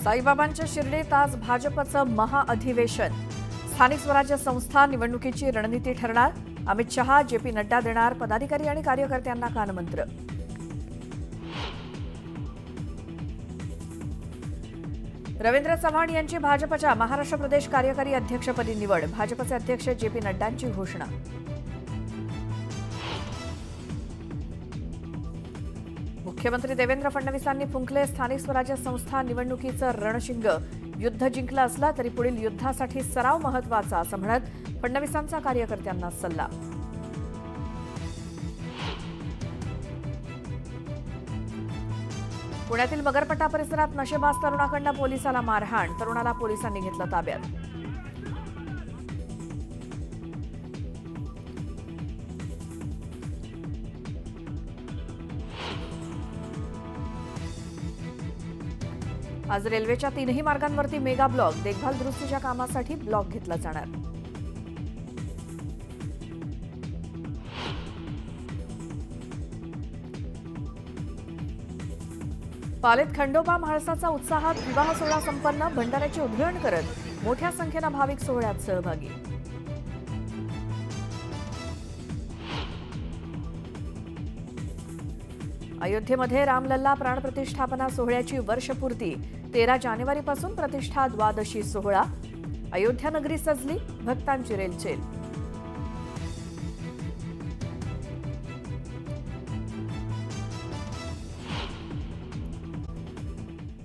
साईबाबांच्या शिर्डीत आज भाजपचं महाअधिवेशन. स्थानिक स्वराज्य संस्था निवडणुकीची रणनीती ठरणार. अमित शहा, जेपी नड्डा देणार पदाधिकारी आणि कार्यकर्त्यांना कानमंत्र. रवींद्र चव्हाण यांची भाजपच्या महाराष्ट्र प्रदेश कार्यकारी अध्यक्षपदी निवड. भाजपचे अध्यक्ष जेपी नड्डांची घोषणा. मुख्यमंत्री देवेंद्र फडणवीसांनी फुंकले स्थानिक स्वराज्य संस्था निवडणुकीचं रणशिंग. युद्ध जिंकलं असलं तरी पुढील युद्धासाठी सराव महत्वाचा असं म्हणत फडणवीसांचा कार्यकर्त्यांना सल्ला. पुण्यातील मगरपट्टा परिसरात नशेबाज तरुणाकडनं पोलिसाला मारहाण. तरुणाला पोलिसांनी घेतलं ताब्यात. आज रेल्वेच्या 3ही मार्गांवरती मेगा ब्लॉक. देखभाल दुरुस्तीच्या कामासाठी ब्लॉक घेतला जाणार. पालेत खंडोबा म्हाळसाचा उत्साहात विवाह सोहळा संपन्न. भंडाऱ्याची उधळण करत मोठ्या संख्येनं भाविक सोहळ्यात सहभागी. अयोध्येमध्ये रामलल्ला प्राणप्रतिष्ठापना सोहळ्याची वर्षपूर्ती. 13 जानेवारीपासून प्रतिष्ठा द्वादशी सोहळा. अयोध्या नगरी सजली, भक्तांची रेलचेल.